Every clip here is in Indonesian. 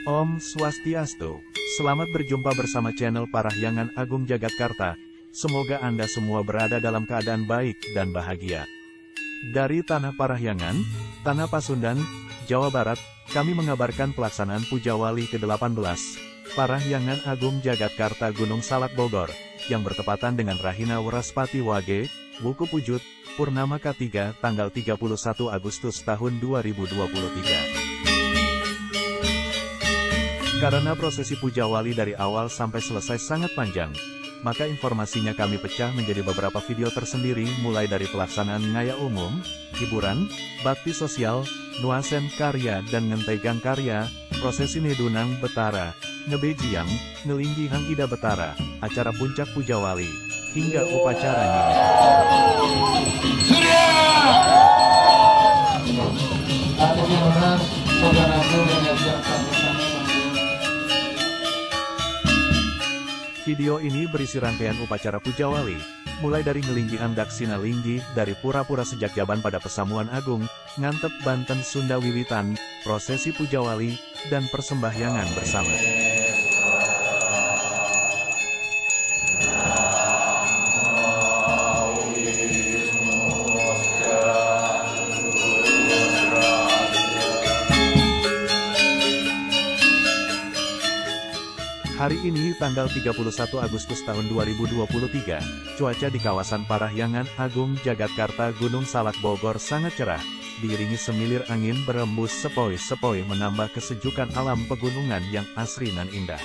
Om Swastiastu. Selamat berjumpa bersama channel Parahyangan Agung Jagatkarta. Semoga Anda semua berada dalam keadaan baik dan bahagia. Dari Tanah Parahyangan, Tanah Pasundan, Jawa Barat, kami mengabarkan pelaksanaan Puja Wali ke-18 Parahyangan Agung Jagatkarta Gunung Salak Bogor, yang bertepatan dengan Rahina Waraspati Wage, Wuku Pujut, Purnama K3 tanggal 31 Agustus tahun 2023. Karena prosesi Puja Wali dari awal sampai selesai sangat panjang, maka informasinya kami pecah menjadi beberapa video tersendiri mulai dari pelaksanaan ngaya umum, hiburan, bakti sosial, nuasen karya dan ngentegang karya, prosesi nedunang betara, ngebejiang, ngelinggi hang ida betara, acara puncak Puja Wali, hingga upacara nyanyi. Video ini berisi rangkaian upacara Puja Wali, mulai dari ngelinggihan Daksina Linggi dari Pura-Pura Sejak Jaban pada Pesamuan Agung, Ngantep Banten Sunda Wiwitan, prosesi Puja Wali, dan persembahyangan bersama. Hari ini tanggal 31 Agustus tahun 2023, cuaca di kawasan Parahyangan Agung Jagatkarta Gunung Salak Bogor sangat cerah, diiringi semilir angin berembus sepoi-sepoi menambah kesejukan alam pegunungan yang asri nan indah.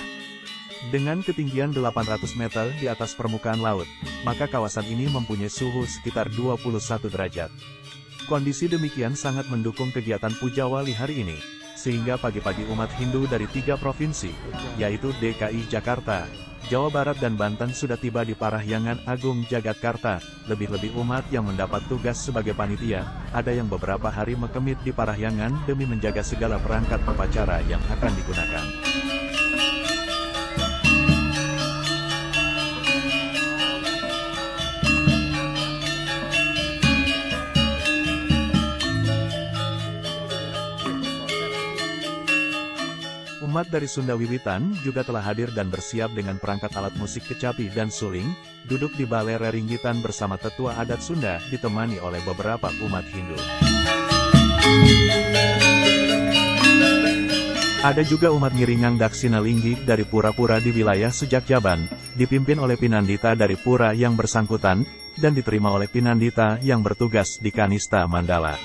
Dengan ketinggian 800 meter di atas permukaan laut, maka kawasan ini mempunyai suhu sekitar 21 derajat. Kondisi demikian sangat mendukung kegiatan Puja Wali hari ini, sehingga pagi-pagi umat Hindu dari 3 provinsi, yaitu DKI Jakarta, Jawa Barat dan Banten sudah tiba di Parahyangan Agung Jagatkarta. Lebih-lebih umat yang mendapat tugas sebagai panitia, ada yang beberapa hari mekemit di Parahyangan demi menjaga segala perangkat upacara yang akan digunakan. Umat dari Sunda Wiwitan juga telah hadir dan bersiap dengan perangkat alat musik kecapi dan suling, duduk di balai reringgitan bersama tetua adat Sunda ditemani oleh beberapa umat Hindu. Ada juga umat ngiringang Daksina Linggi dari Pura-Pura di wilayah Sejak Jaban, dipimpin oleh Pinandita dari Pura yang bersangkutan, dan diterima oleh Pinandita yang bertugas di Kanista Mandala.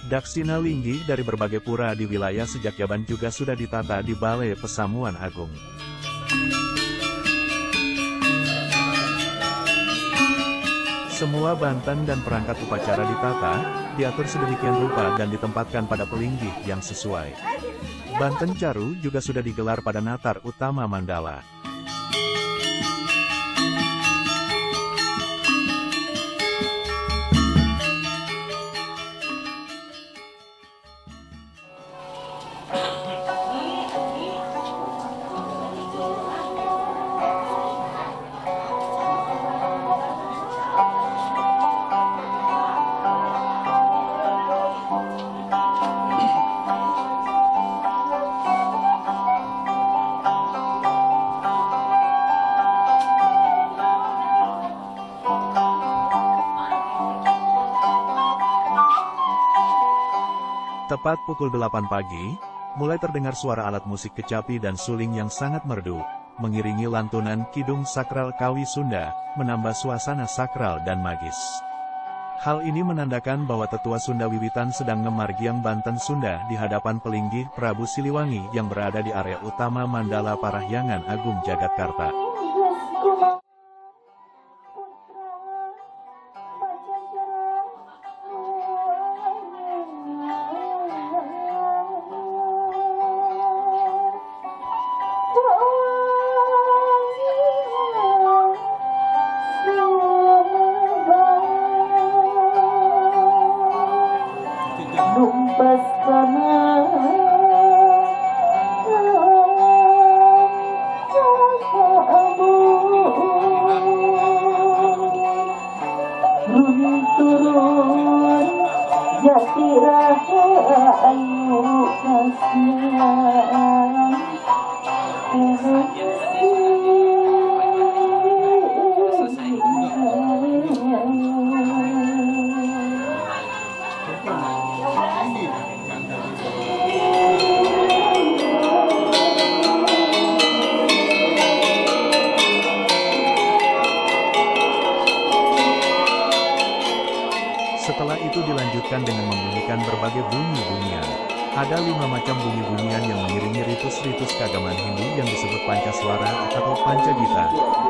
Daksina linggih dari berbagai pura di wilayah sejak Jaban juga sudah ditata di Balai Pesamuan Agung. Semua banten dan perangkat upacara ditata, diatur sedemikian rupa dan ditempatkan pada pelinggih yang sesuai. Banten Caru juga sudah digelar pada Natar Utama Mandala. Tepat pukul 8 pagi, mulai terdengar suara alat musik kecapi dan suling yang sangat merdu, mengiringi lantunan kidung sakral Kawi Sunda, menambah suasana sakral dan magis. Hal ini menandakan bahwa tetua Sunda Wiwitan sedang ngemargiang Banten Sunda di hadapan pelinggih Prabu Siliwangi yang berada di area utama Mandala Parahyangan Agung Jagatkarta. Setelah itu dilanjutkan dengan membunyikan berbagai bunyi-bunyian. Ada 5 macam bunyi-bunyian yang mengiringi ritus-ritus keagamaan Hindu yang disebut Pancaswara atau Pancagita,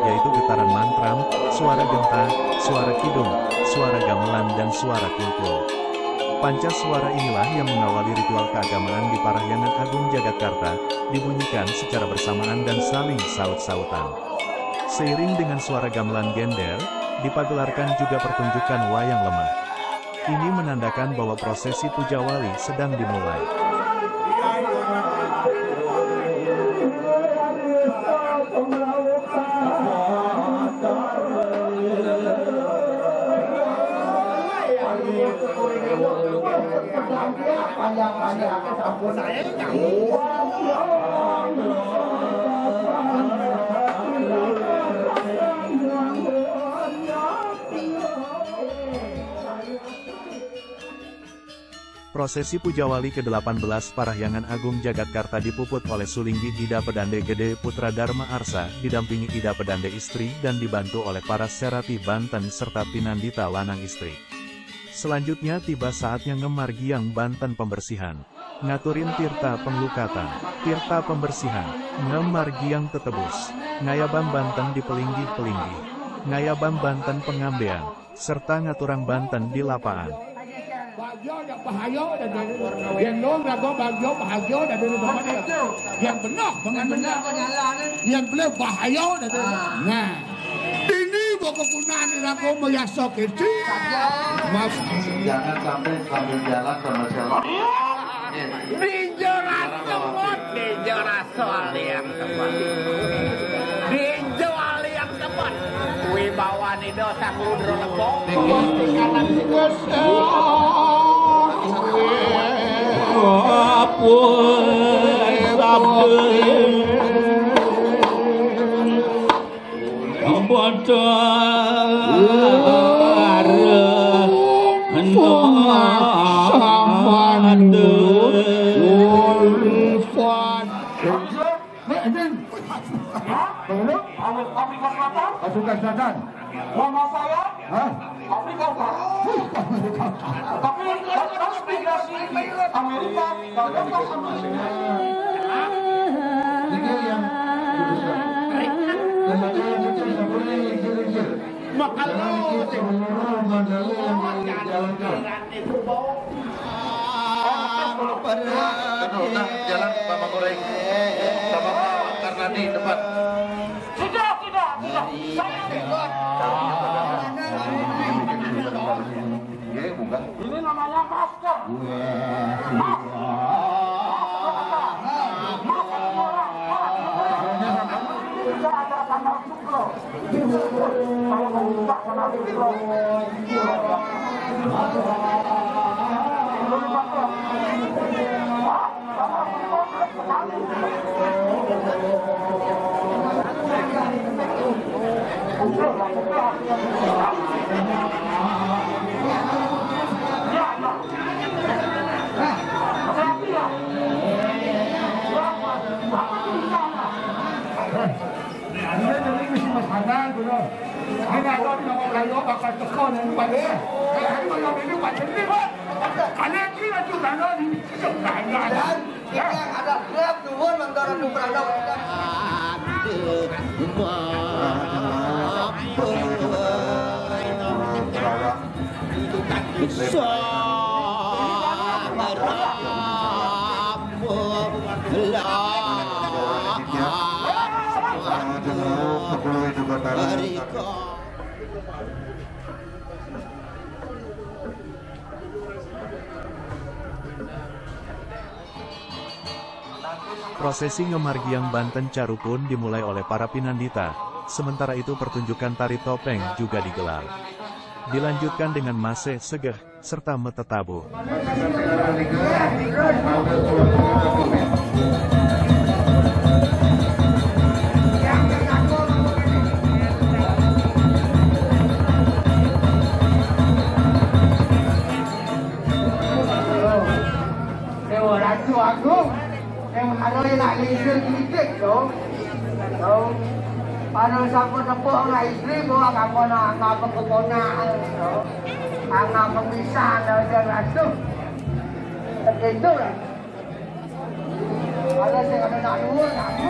yaitu getaran mantram, suara genta, suara kidung, suara gamelan dan suara kulkul. Pancaswara inilah yang mengawali ritual keagamaan di Parahyangan Agung Jagatkarta, dibunyikan secara bersamaan dan saling saut-sautan. Seiring dengan suara gamelan gender, dipagelarkan juga pertunjukan wayang lemah. Ini menandakan bahwa prosesi puja wali sedang dimulai. Prosesi Puja Wali ke-18 Parahyangan Agung Jagatkarta dipuput oleh Sulinggi Ida Pedande Gede Putra Dharma Arsa, didampingi Ida Pedande istri dan dibantu oleh para Serati Banten serta Pinandita lanang istri. Selanjutnya tiba saatnya ngemargiang Banten pembersihan. Ngaturin tirta penglukatan, tirta pembersihan, ngemargiang tetebus, ngayabam Banten di pelinggih-pelinggih, ngayabam Banten pengambean, serta ngaturang Banten di lapaan. Yang benar yang benar bahaya nah ini kegunaan aku meyasok itu jangan sampai sambil jalan sama siapa dijual yang tempat wibawa nih dosa kudro lebok Hah? Afrika Selatan. Afrika Selatan. Nama saya Hah? Afrika Utara. Tapi transmigrasi Amerika dan datang Amerika. Ini yang jalan Bapak Goreng sama Pak Karnadi depan. Tidak. Saya tidak. Ini namanya masker. Prosesi Ngemargiang Banten Caru pun dimulai oleh para pinandita, sementara itu pertunjukan tari topeng juga digelar. Dilanjutkan dengan Mase Segeh, serta Metetabu. Paano sa po na po ang naisri mo, ang ako na kapagkukuna ang pag-isa na dyan aso. At ito lang. Paano siya ka na naluwa na ako.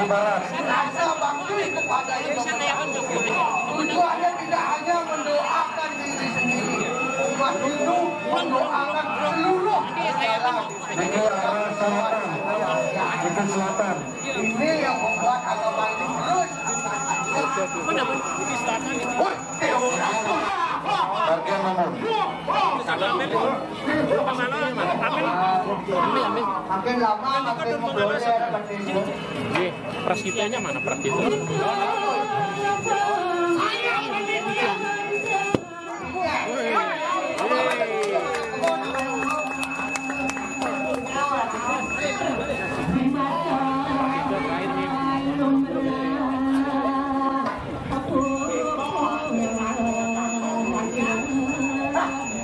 Bangki Barat. Rasa bakti kepada tujuannya tidak hanya mendoakan diri sendiri, umat Hindu mendoakan seluruh Islam. Biki arah selatan. Biki selatan. Ini yang membuat agama ini terus. Bagian nomor. Makin lama makin memboleh. Prasetyonya mana prasetyo?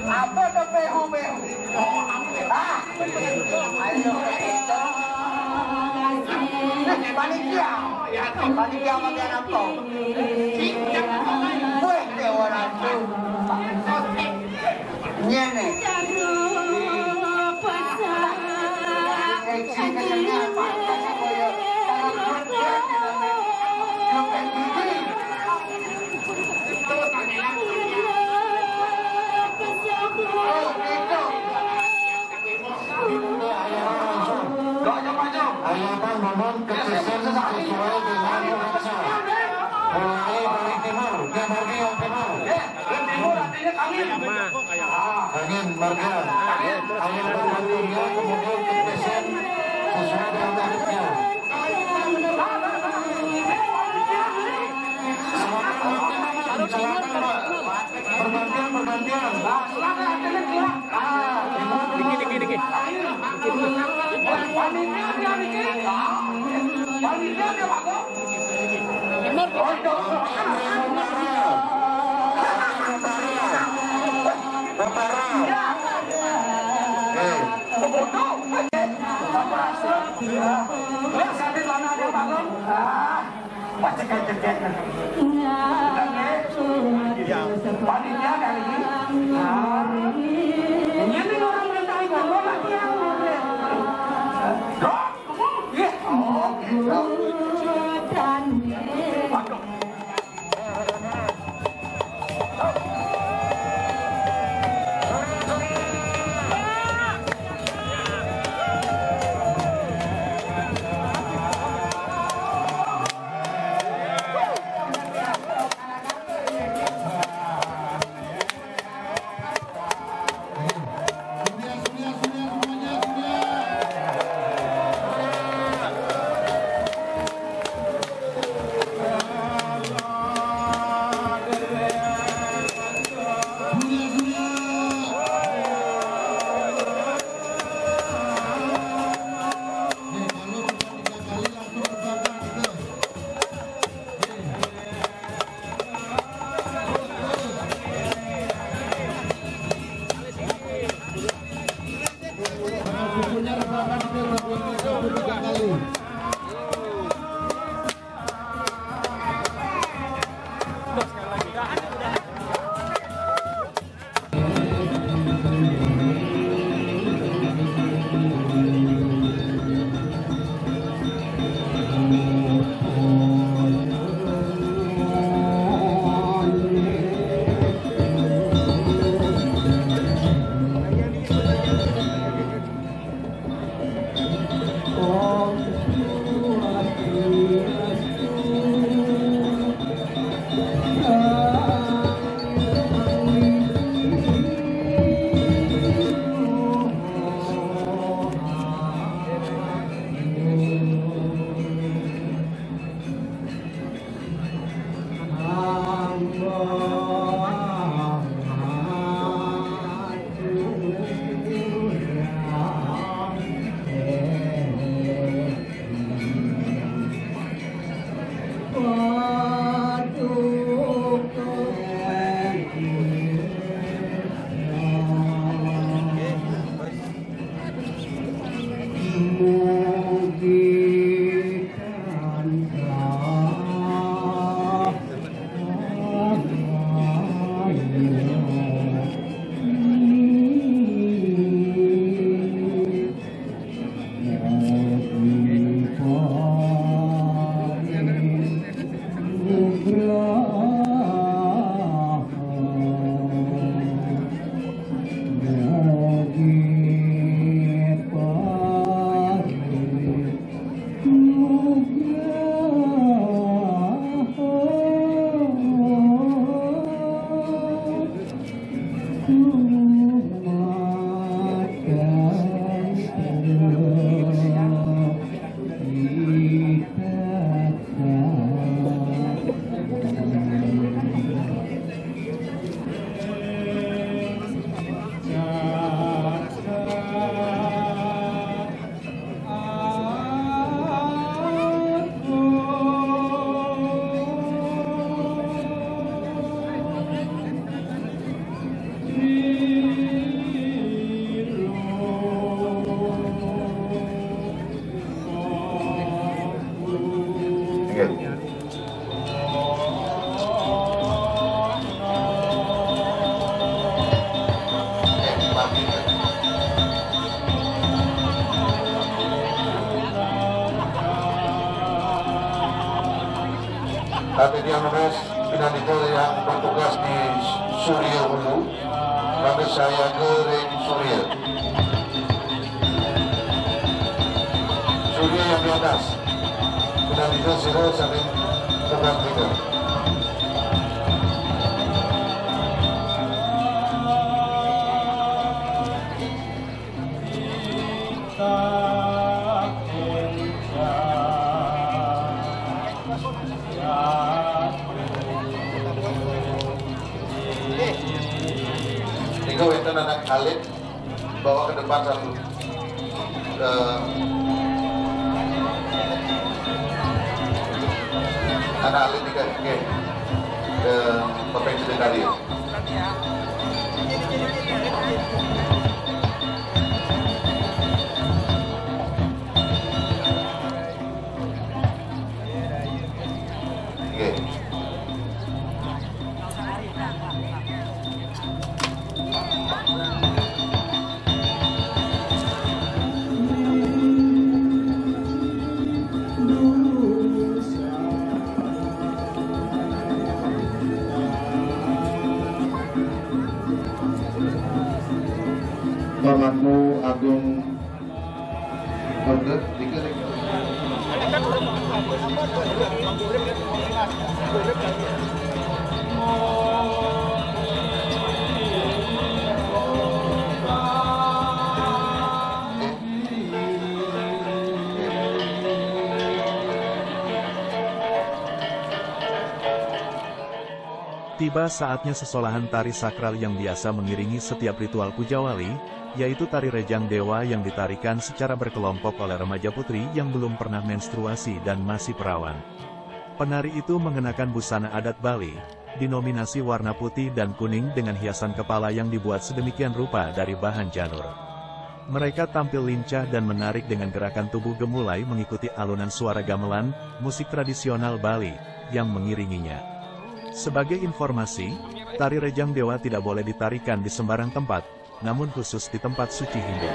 Apa tuh PU? Ah, ayo panitia bagian apa? Wih, orang tuh. Nyene. Ayatan mohon kesusun sesuai dengan bahasa. Mulai dari timur, ke bagian timur. Timur artinya kami. Angin marga. Angin berbantunya kemudian kesusun sesuai dengan tarifnya. Silakan Pak. Bergantian. Dikit. Panitia kali ini. Ini orang mentai ngomong lagi yang Tapi dia menulis Pinanito yang bertugas di Surya Hulu, kami saya ke Ring Surya. Surya yang di atas, Pinanito sudah saling tugas kita. Tinggal itu anak Khalid bawa ke depan satu. Anak Khalid dikasih ke potensi tadi. Pamanmu Agung Order dikira. Tiba saatnya sesolahan tari sakral yang biasa mengiringi setiap ritual puja wali, yaitu tari rejang dewa yang ditarikan secara berkelompok oleh remaja putri yang belum pernah menstruasi dan masih perawan. Penari itu mengenakan busana adat Bali, dinominasi warna putih dan kuning dengan hiasan kepala yang dibuat sedemikian rupa dari bahan janur. Mereka tampil lincah dan menarik dengan gerakan tubuh gemulai mengikuti alunan suara gamelan, musik tradisional Bali, yang mengiringinya. Sebagai informasi, tari rejang dewa tidak boleh ditarikan di sembarang tempat, namun khusus di tempat suci Hindu.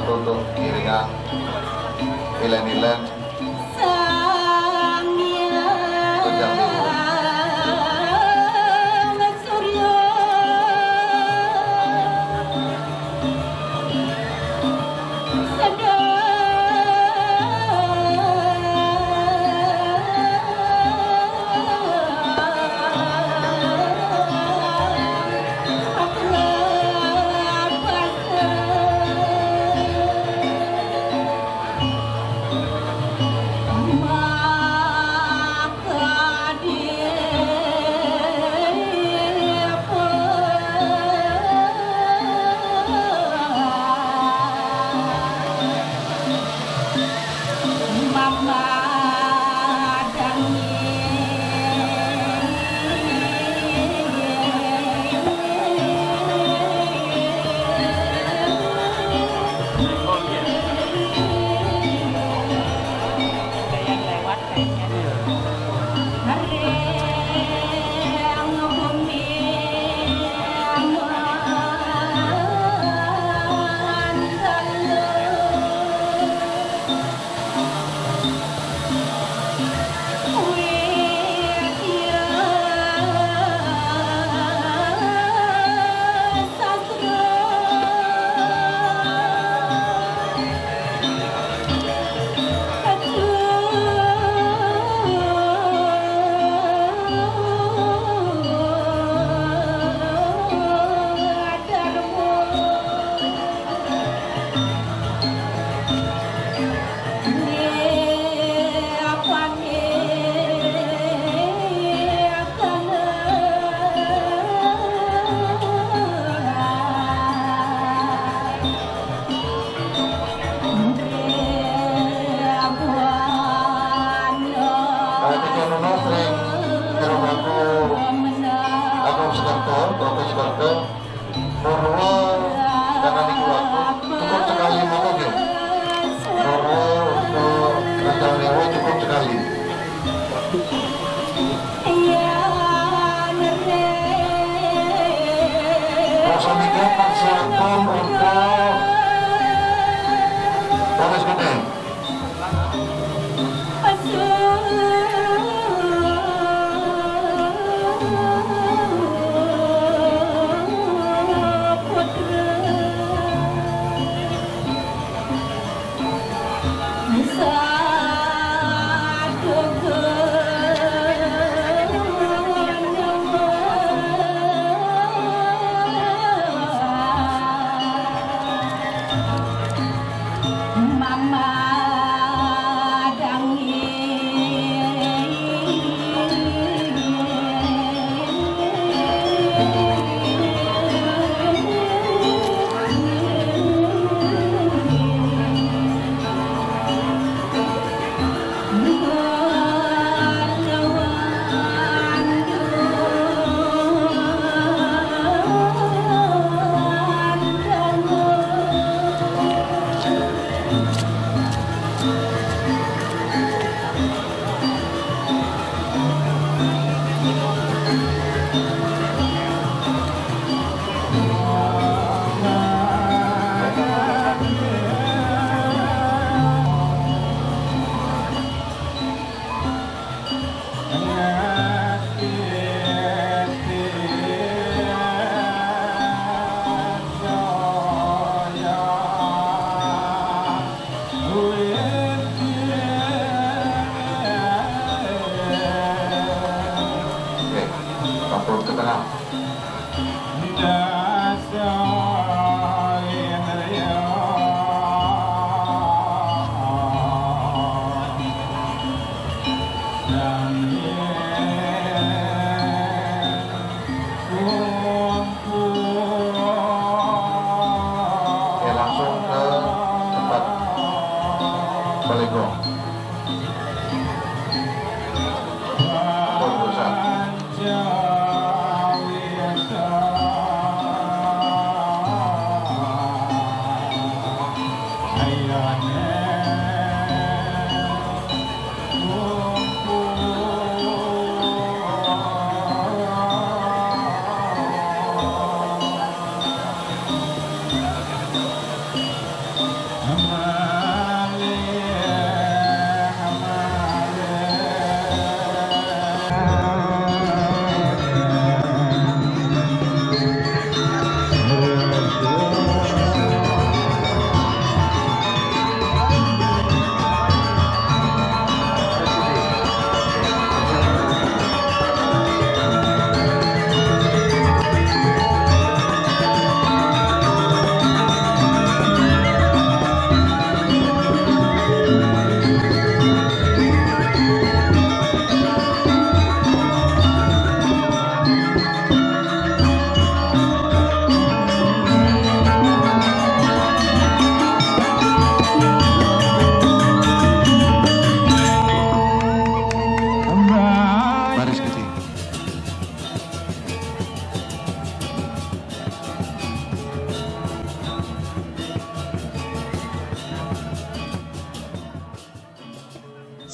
satu untuk iringan ilen-ilen Tunjang Timur.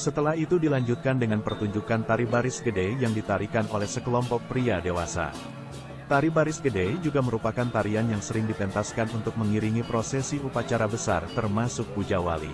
Setelah itu dilanjutkan dengan pertunjukan tari baris gede yang ditarikan oleh sekelompok pria dewasa. Tari baris gede juga merupakan tarian yang sering dipentaskan untuk mengiringi prosesi upacara besar termasuk puja wali.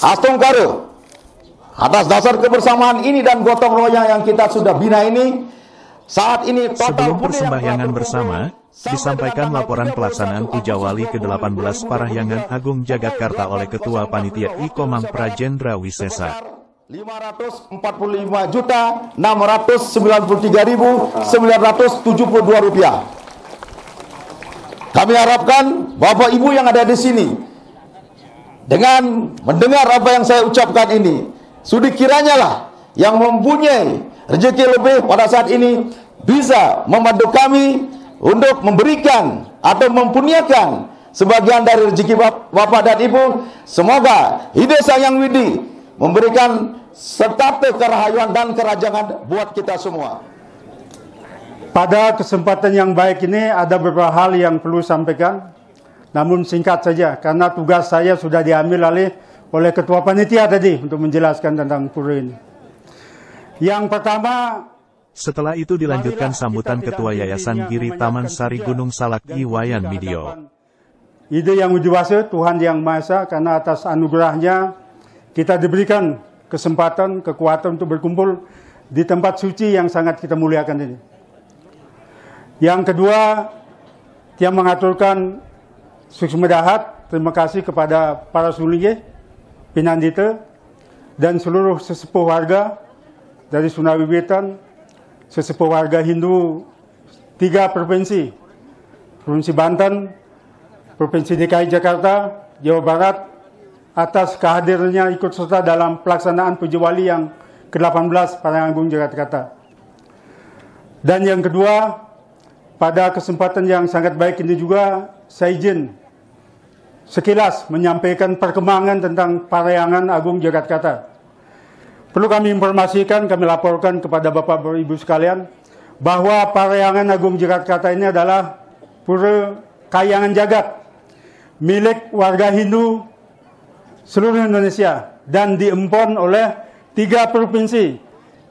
Astungkara. Atas dasar kebersamaan ini dan gotong royong yang kita sudah bina ini, saat ini total Sebelum persembahyangan bersama, disampaikan laporan pelaksanaan Puja Wali ke-18 Parahyangan Agung Jagatkarta oleh Ketua Panitia Ikomang Prajendra Wisesa. Rp594.693.972. Kami harapkan Bapak Ibu yang ada di sini, dengan mendengar apa yang saya ucapkan ini, sudi kiranya lah yang mempunyai rezeki lebih pada saat ini bisa membantu kami untuk memberikan atau mempunyakan sebagian dari rezeki Bapak dan Ibu. Semoga Ide Sang Widi memberikan setate kerahayuan dan kerajaan buat kita semua. Pada kesempatan yang baik ini ada beberapa hal yang perlu sampaikan, namun singkat saja karena tugas saya sudah diambil alih oleh Ketua Panitia tadi untuk menjelaskan tentang pura ini. Yang pertama, setelah itu dilanjutkan sambutan Ketua Yayasan Giri Taman Sari Gunung Salak Iwayan Midio. Ide yang widiwasa Tuhan Yang Maha Esa, karena atas anugerahnya kita diberikan kesempatan, kekuatan untuk berkumpul di tempat suci yang sangat kita muliakan ini. Yang kedua, yang mengaturkan Suksmedahat, terima kasih kepada para sulinge, Pinandita, dan seluruh sesepuh warga dari Sunawi Wetan, sesepuh warga Hindu 3 provinsi, Provinsi Banten, Provinsi DKI Jakarta, Jawa Barat, atas kehadirannya ikut serta dalam pelaksanaan Puja Wali yang ke-18 Parahyangan Agung Jagatkarta. Dan yang kedua, pada kesempatan yang sangat baik ini juga, saya izin sekilas menyampaikan perkembangan tentang Parahyangan Agung Jagatkarta. Perlu kami informasikan, kami laporkan kepada Bapak Ibu sekalian, bahwa Parahyangan Agung Jagatkarta ini adalah pura kayangan jagat milik warga Hindu seluruh Indonesia dan diempon oleh 3 provinsi,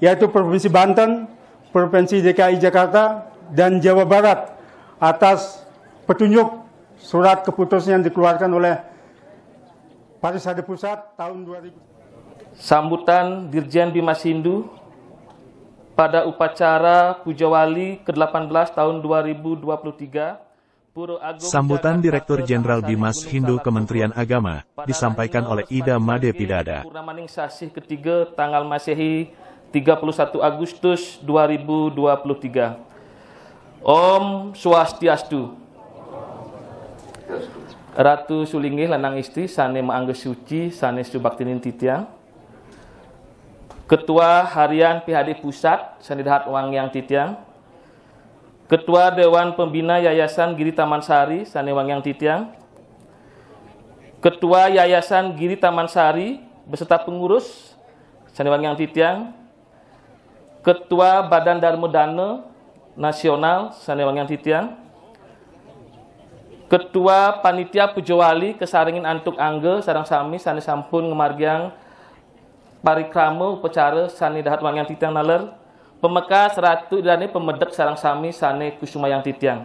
yaitu Provinsi Banten, Provinsi DKI Jakarta, dan Jawa Barat, atas petunjuk surat keputusan yang dikeluarkan oleh Parisade Pusat tahun 2000. Sambutan Dirjen Bimas Hindu pada upacara Puja Wali ke-18 tahun 2023. Sambutan Direktur Jenderal Bimas Hindu Kementerian Agama disampaikan oleh Ida Made Pidada. Purnamaning Sasih ketiga tanggal Masehi 31 Agustus 2023. Om Swastiastu. Ratu Sulinggih lanang istri sane maangge suci sane subaktinin titiang. Ketua Harian PHD Pusat sane dahat Wangyang titiang. Ketua Dewan Pembina Yayasan Giri Taman Sari sane Wangyang titiang. Ketua Yayasan Giri Taman Sari beserta pengurus sane Wangyang titiang. Ketua Badan Dharma Dana Nasional sane Wangyang titiang. Ketua Panitia Puja Wali kesaringin antuk angge sarang sami sane sampun ngemargiang parikrama upacara sane dahat Wangyang titiang naler. Pemekas Ratu Dani pemedek sarang sami sane Kusumayang titiang.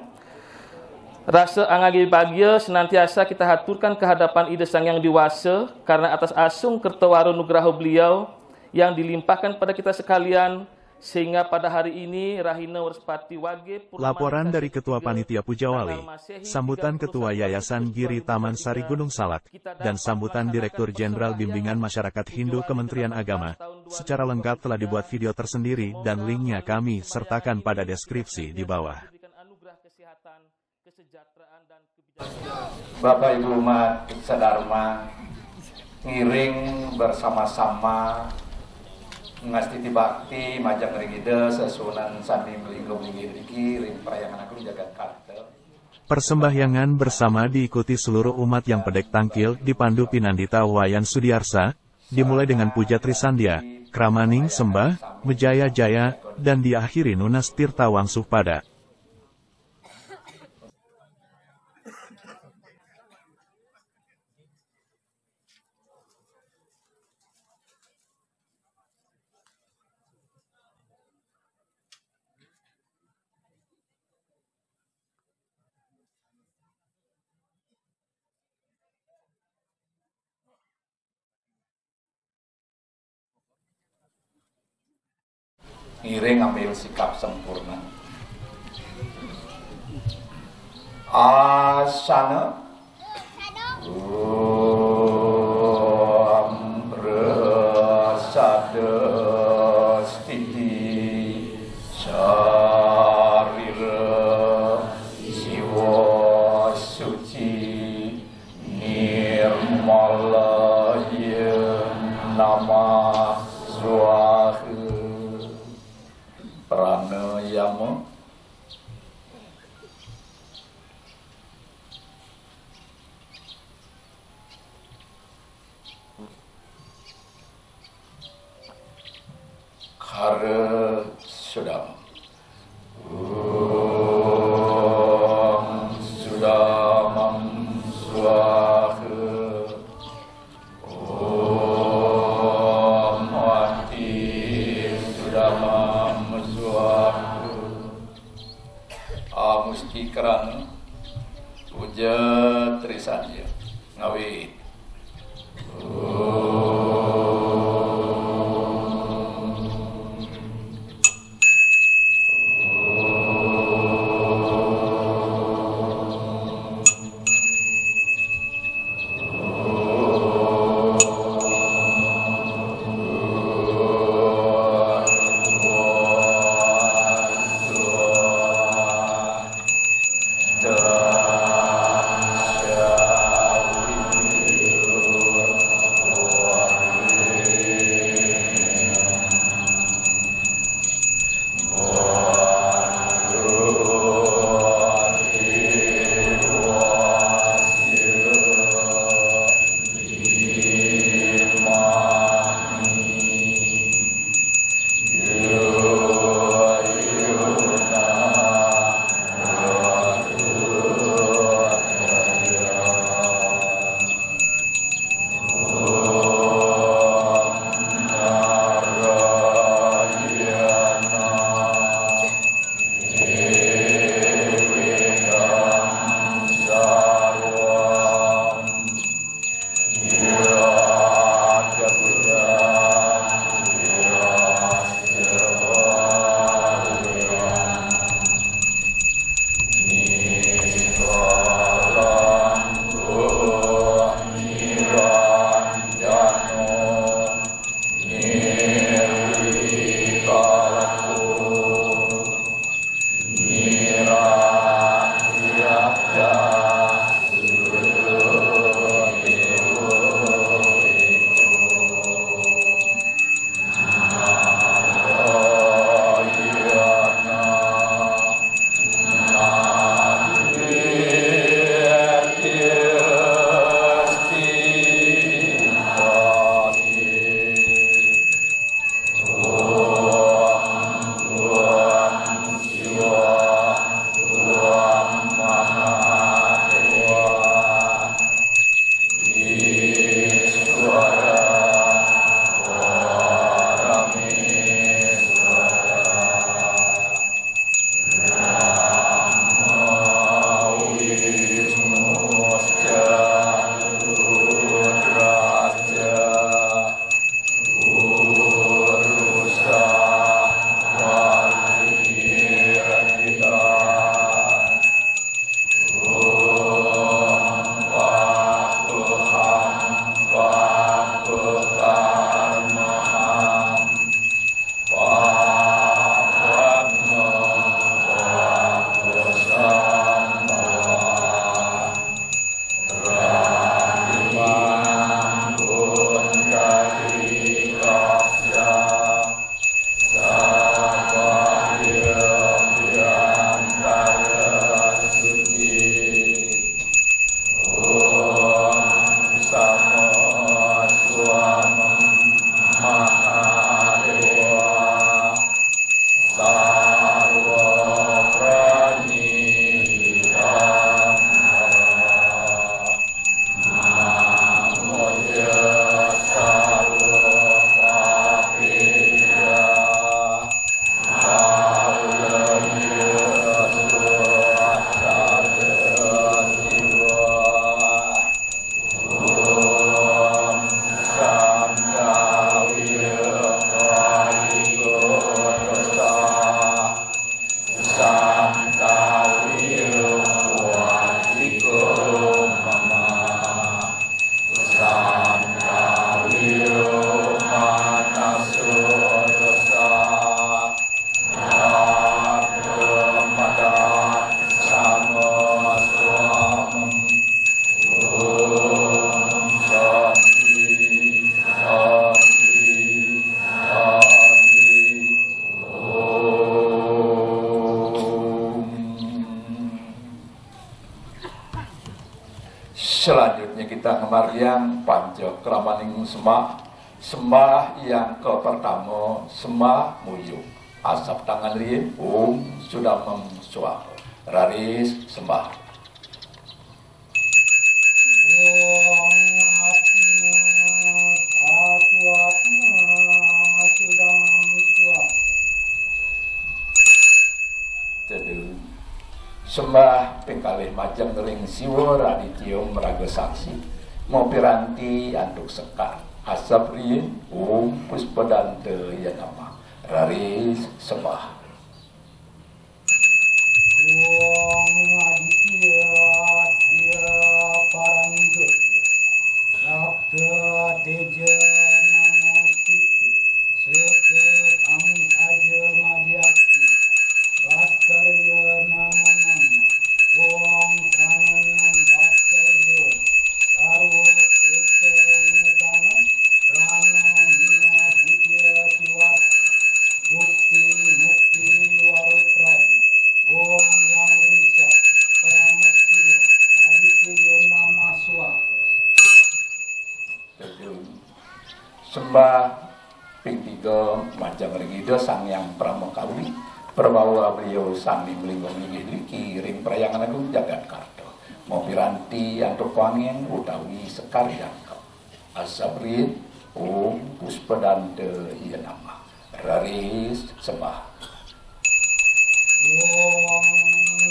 Rasa angagi bahagia senantiasa kita haturkan kehadapan Ida Sang Yang Diwasa karena atas asung kertawaro nugraha beliau yang dilimpahkan pada kita sekalian, sehingga pada hari ini Rahina Warspati Wage. Laporan dari Ketua Panitia Puja Wali, sambutan Ketua Yayasan Giri Taman Sari Gunung Salak, dan sambutan Direktur Jenderal Bimbingan Masyarakat Hindu Kementerian Agama. Secara lengkap telah dibuat video tersendiri dan linknya kami sertakan pada deskripsi di bawah. Bapak Ibu umat sedharma, ngiring bersama-sama ngastiti bakti majang ringide sesunan sandi melinggo melinggi ring Parahyangan Agung Jagatkarta. Persembahyangan bersama diikuti seluruh umat yang pedek tangkil dipandu Pinandita Wayan Sudiarsa, dimulai dengan puja Trisandya, Kramaning Sembah, Mejaya Jaya, dan diakhiri Nunas Tirta Wangsuh Pada. ngiring ambil sikap sempurna. Asana Amrasada Stiti Sarira Jiwa Suci Nirmala Nama Swaha Pranayama Kara Sudam Sudamam Swaha Mati Sudamam Swaha Amusti Kerana Puja Trisanya Ngawit Selanjutnya kita ngemaryang panca kramaning sembah yang ke pertama sembah muyung asap tangan riyin sudah memsuah raris sembah sudah memsuah jadi sembah pengkalih majeng ring siwa raditya meraga saksi mau piranti anduk sekar asap riyin puspadante ya nama raris sembah aditya dia paranjut sabda teja namostute swete amin aja madhyasti Bhaskarya nama Om Pranayam Bhaskar Dewa Sarva Ekta Inatana Rana Mya Ditya Sivarta Bukti Mukti Varoprabhu Om Ram Rinsa Paramasiva Aditya Nama Swaha sembah ping 3 majang ringida sang yang pramokawi perbawa beliau sami melinggung linggih kiring prayangan agung jagat karta mau piranti antuk wangin utawi sekar jangkau asabrit puspadante iya nama raris sembah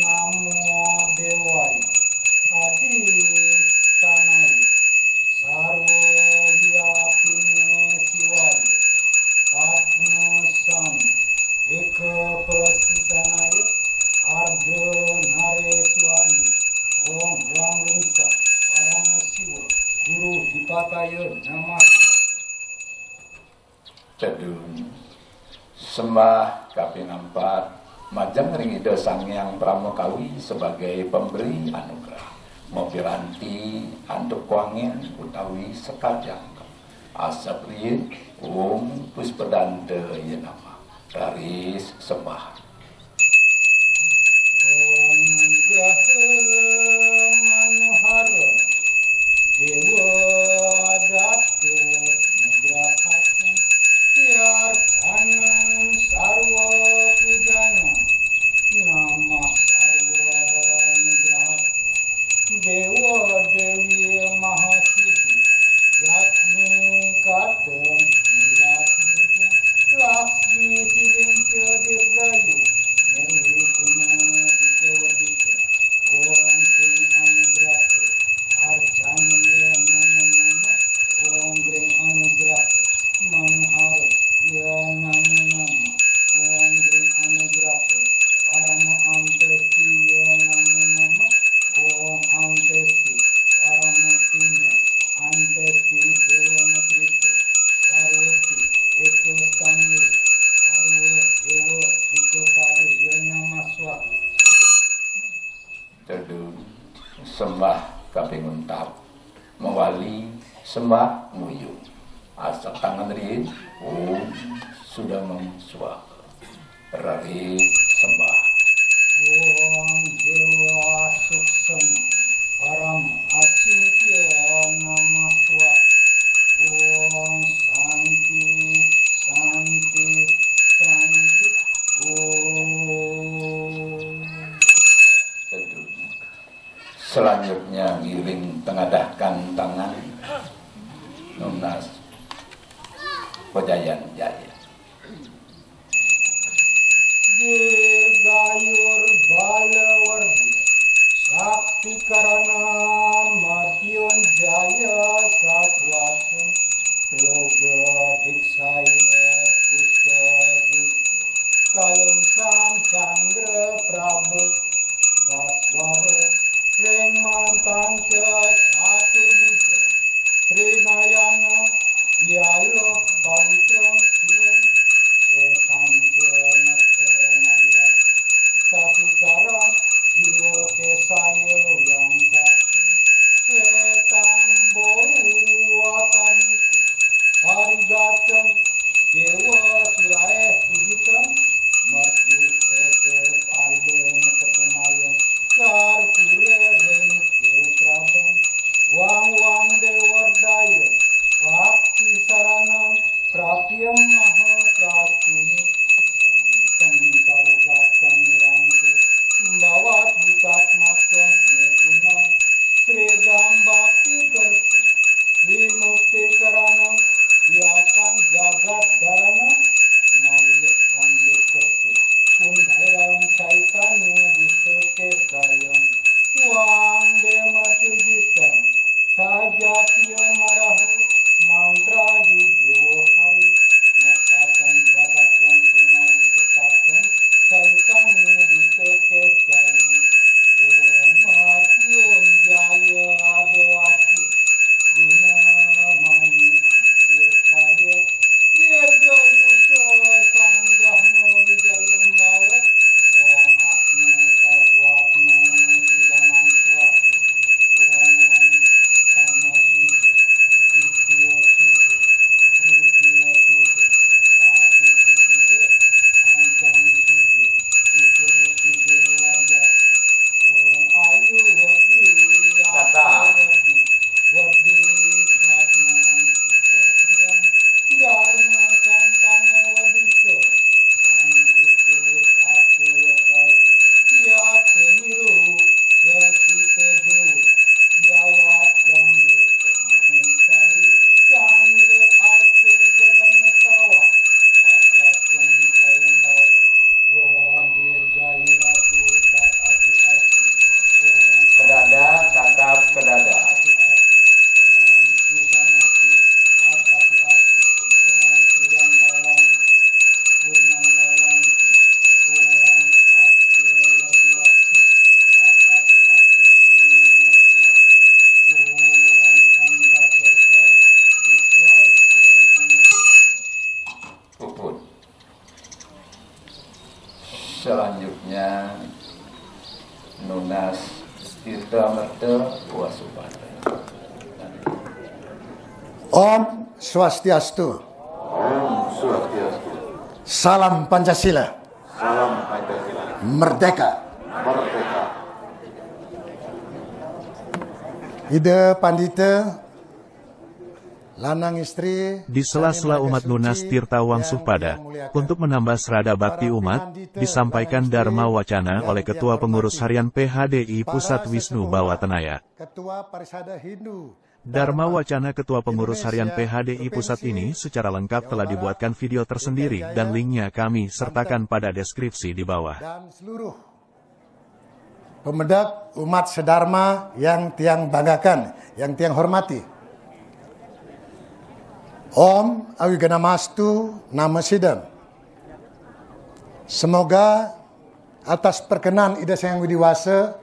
Namo Dewaya Adi Tanaya Sarva Vyapine Sivaya Atma Sam Eka Prasisanaya Ardha Nareswari Om Ram Rinsa Paramasiva Guru Dipataya Namaste Cedung sembah kaping 4 majang ringida sang yang pramokawi sebagai pemberi anugerah mau piranti antuk wangin utawi sekar jangkau asap riyin puspadante ya nama raris sembah Om Graha Manohara Dewa Datta Nugrahata Yarchanam Sarva Pujana Nama Sarva Nugrahata Dewa Dewi Mahasiddhi Yatmi Katam Nilatmi Lakshmi Siddhya Dirgayu Nirvitna Sitavadita Om Gring Anugraha Archanaya Namo Nama Om Gring Anugraha Manhara Ya Namo Nama Om Gring Anugraha Parama Antesti Ya Namo Nama Om Antesti Parama Tinya Antesti Dewa Matrita Sarvati Eka Stanyu Sarva Dewa Eka Pada Ya Nama Swaha Cedung sembah kaping 4 mewali sembah muyung asap tangan riyin sudah memsuah raris sembah Om Dewa Suksama Param Acintya Nama Swaha Om Santi Santi Santi Om selanjutnya giring tengadahkan tangan Nunas Pejayan Jaya Dirgayur Balawardi Sakti Karana Martyun Jaya Satwasa Yoga Diksaya Pusta Dukta Kalum Sam Chandra Prabhu Baswara Ring Mantanca Catur Buja Trinayana Yalo Pavitram Sivam Etanca Mathamadya Sasukaram Jiwa Kesaya Yang Satu Setan Boru Akadiku Harigatam Dewa Surae Pujitam Marju Ege Palde Mekatemayam Karpure Renukyo Prabham Selanjutnya Nunas Tirta Merta Wasupada. Om Swastiastu. Om Swastiastu. Salam Pancasila. Salam Pancasila. Merdeka. Merdeka. Ida Pandita, lanang istri. Di sela-sela umat lunas Tirta Wangsupada, untuk menambah serada bakti umat, disampaikan Dharma Wacana oleh Ketua Pengurus Harian PHDI Pusat Wisnu Bawatenaya. Ketua Parisada Hindu. Dharma Wacana Ketua Pengurus Harian PHDI Pusat ini secara lengkap telah dibuatkan video tersendiri dan linknya kami sertakan pada deskripsi di bawah. Dan seluruh pemedak umat sedharma yang tiang banggakan, yang tiang hormati. Om Awiganamastu Nama Sidam. Semoga atas perkenan Ida Sang Widiwasa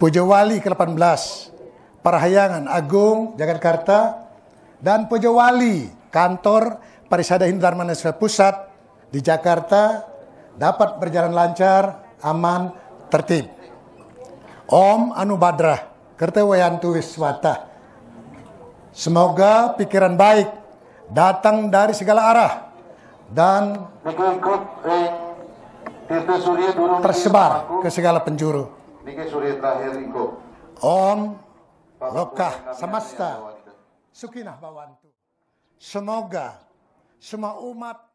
Puja Wali ke-18 Parahyangan Agung Jakarta dan Puja Wali Kantor Parisada Hindu Dharma Nasional Pusat di Jakarta dapat berjalan lancar, aman, tertib. Om Anu Badrah Kertawayantu Wiswata. Semoga pikiran baik datang dari segala arah dan tersebar ke segala penjuru. Om Lokah Samasta Sukinah Bawantu. Semoga semua umat.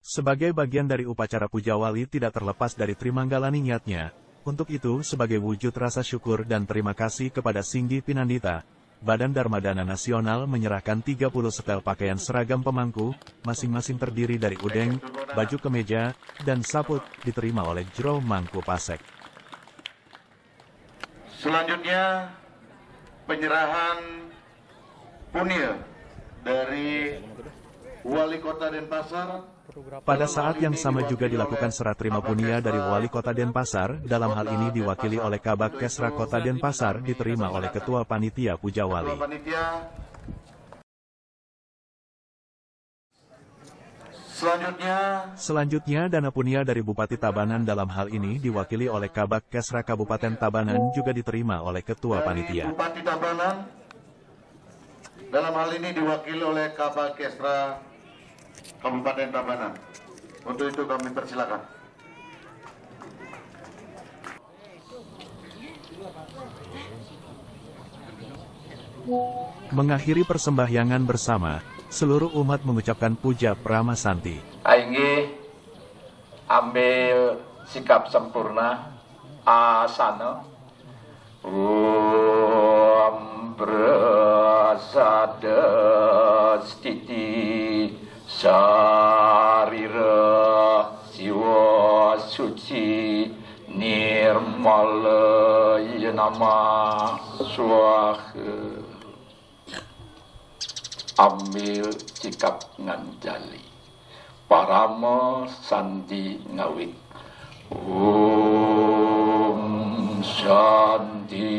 Sebagai bagian dari upacara puja wali tidak terlepas dari Trimanggalani niatnya. Untuk itu, sebagai wujud rasa syukur dan terima kasih kepada Singgi Pinandita, Badan Dharma Dana Nasional menyerahkan 30 setel pakaian seragam pemangku, masing-masing terdiri dari udeng, baju kemeja, dan saput, diterima oleh Jero Mangku Pasek. Selanjutnya penyerahan punil dari Wali Kota Denpasar. Pada saat yang sama juga dilakukan serah terima punia dari Wali Kota Denpasar, dalam hal ini diwakili oleh Kabag Kesra Kota Denpasar, diterima oleh Ketua Panitia Puja Wali. Selanjutnya dana punia dari Bupati Tabanan dalam hal ini diwakili oleh Kabag Kesra Kabupaten Tabanan juga diterima oleh Ketua Panitia. Bupati Tabanan dalam hal ini diwakili oleh Kabag Kesra Kabupaten Tabanan. Untuk itu kami persilakan. Mengakhiri persembahyangan bersama, seluruh umat mengucapkan puja Pramasanti. Ainggi ambil sikap sempurna asana. Om Prasada Stiti Sarira Siwa Suci Nirmala Nama Swaha. Ambil sikap nganjali Parama Santi Ngawit. Om Shanti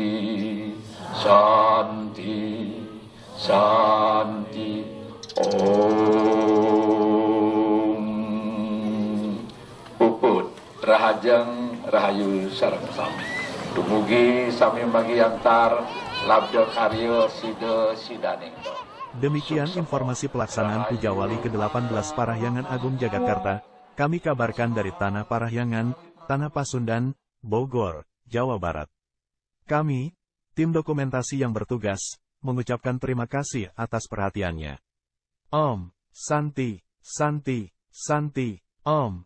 Shanti Shanti. Om Puput Rahajeng Rahayu sareng sami. Dumugi sami bagi antar labda karya sida sidaningdo. Demikian informasi pelaksanaan Puja Wali ke-18 Parahyangan Agung Jakarta, kami kabarkan dari Tanah Parahyangan, Tanah Pasundan, Bogor, Jawa Barat. Kami, tim dokumentasi yang bertugas, mengucapkan terima kasih atas perhatiannya. Om Santi, Santi, Santi, Om.